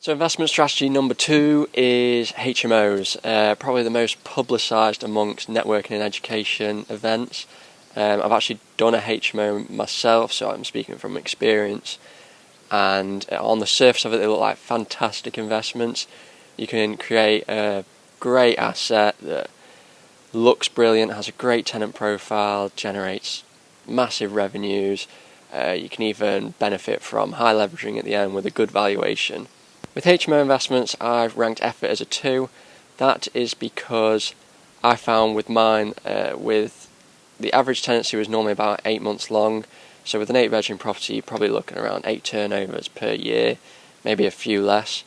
So investment strategy number 2 is HMOs, probably the most publicised amongst networking and education events. I've actually done a HMO myself, so I'm speaking from experience, and on the surface of it they look like fantastic investments. You can create a great asset that looks brilliant, has a great tenant profile, generates massive revenues. You can even benefit from high leveraging at the end with a good valuation. With HMO investments, I've ranked effort as a 2. That is because I found with mine, with the average tenancy was normally about 8 months long. So with an 8-bedroom property, you're probably looking around 8 turnovers per year, maybe a few less.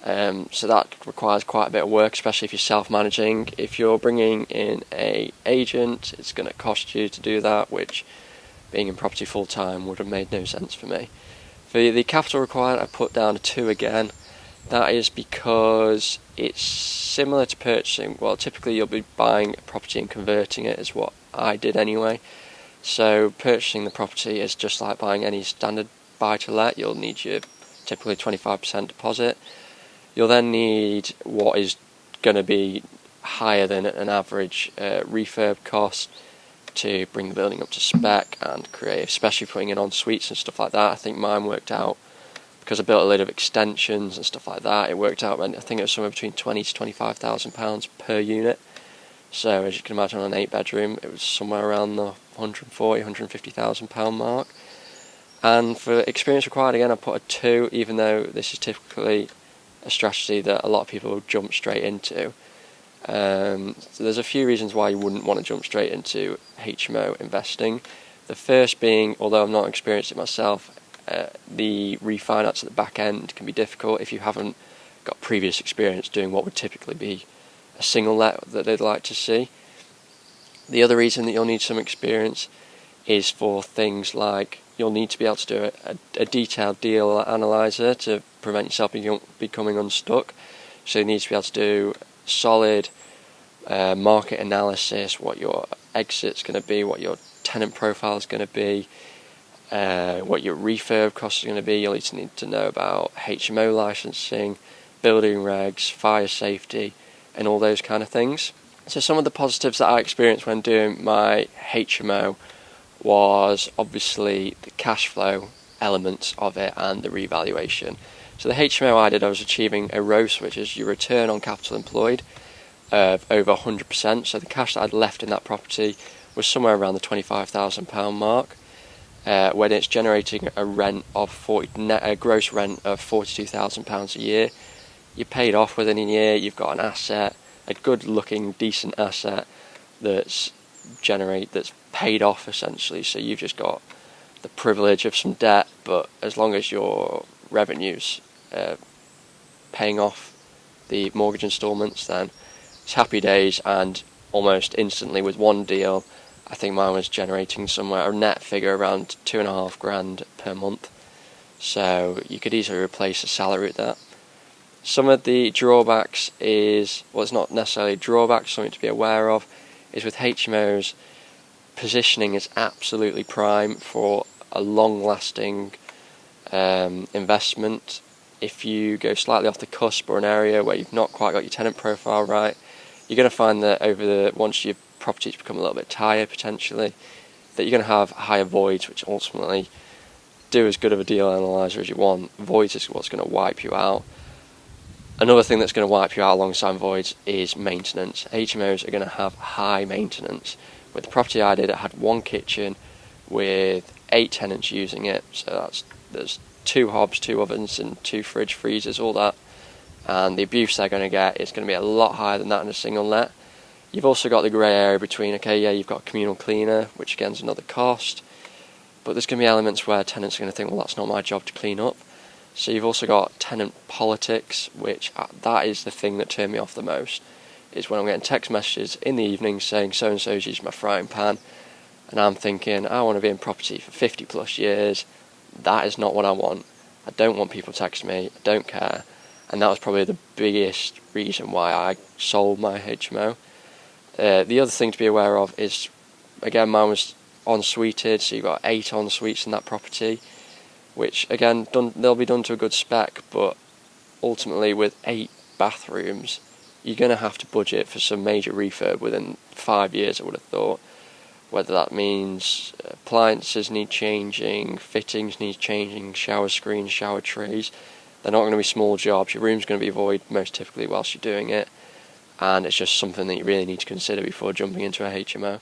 So that requires quite a bit of work, especially if you're self-managing. If you're bringing in an agent, it's going to cost you to do that, which being in property full-time would have made no sense for me. For the capital required, I put down a 2 again. That is because it's similar to purchasing. Well, typically you'll be buying a property and converting it, is what I did anyway. So purchasing the property is just like buying any standard buy-to-let. You'll need your typically 25% deposit. You'll then need what is going to be higher than an average refurb cost to bring the building up to spec and create, especially putting in en suites and stuff like that. I think mine worked out, because I built a load of extensions and stuff like that, it worked out, I think it was somewhere between £20,000 to £25,000 per unit. So as you can imagine, on an 8-bedroom, it was somewhere around the £140,000, £150,000 mark. And for experience required, again, I put a 2, even though this is typically a strategy that a lot of people jump straight into. So there's a few reasons why you wouldn't want to jump straight into HMO investing. The first being, although I've not experienced it myself, the refinance at the back end can be difficult if you haven't got previous experience doing what would typically be a single let that they'd like to see. The other reason that you'll need some experience is for things like you'll need to be able to do a detailed deal analyzer to prevent yourself becoming unstuck. So you need to be able to do solid market analysis, what your exit's going to be, what your tenant profile is going to be, what your refurb costs are going to be. You'll need to know about HMO licensing, building regs, fire safety, and all those kind of things. So some of the positives that I experienced when doing my HMO was obviously the cash flow elements of it and the revaluation. So the HMO I did, I was achieving a ROCE, which is your return on capital employed, of over 100%. So the cash that I'd left in that property was somewhere around the £25,000 mark. When it's generating a rent of a gross rent of £42,000 a year, you're paid off within a year. You've got an asset, a good-looking, decent asset that's paid off essentially. So you've just got the privilege of some debt, but as long as your revenues paying off the mortgage instalments, then it's happy days. And almost instantly with one deal, I think mine was generating somewhere a net figure around £2,500 per month. So you could easily replace a salary with that. Some of the drawbacks is, well, it's not necessarily drawbacks, something to be aware of, is with HMOs, positioning is absolutely prime for a long-lasting investment. If you go slightly off the cusp or an area where you've not quite got your tenant profile right, you're going to find that once your properties become a little bit tired potentially, that you're going to have higher voids, which ultimately do as good of a deal analyzer as you want. Voids is what's going to wipe you out. Another thing that's going to wipe you out alongside voids is maintenance. HMOs are going to have high maintenance. With the property I did, it had 1 kitchen with 8 tenants using it. So there's 2 hobs, 2 ovens, and 2 fridge freezers, all that. And the abuse they're going to get is going to be a lot higher than that in a single let. You've also got the grey area between, you've got a communal cleaner, which again is another cost. But there's going to be elements where tenants are going to think, well, that's not my job to clean up. So you've also got tenant politics, which that is the thing that turned me off the most, is when I'm getting text messages in the evening saying so-and-so's used my frying pan, and I'm thinking, I want to be in property for 50 plus years. That is not what I want. I don't want people texting me. I don't care. And that was probably the biggest reason why I sold my HMO. The other thing to be aware of is, again, mine was en-suited, so you've got 8 en-suites in that property, which again they'll be done to a good spec, but ultimately with 8 bathrooms, you're going to have to budget for some major refurb within 5 years, I would have thought. Whether that means appliances need changing, fittings need changing, shower screens, shower trays. They're not going to be small jobs. Your room's going to be void most typically whilst you're doing it, and it's just something that you really need to consider before jumping into a HMO.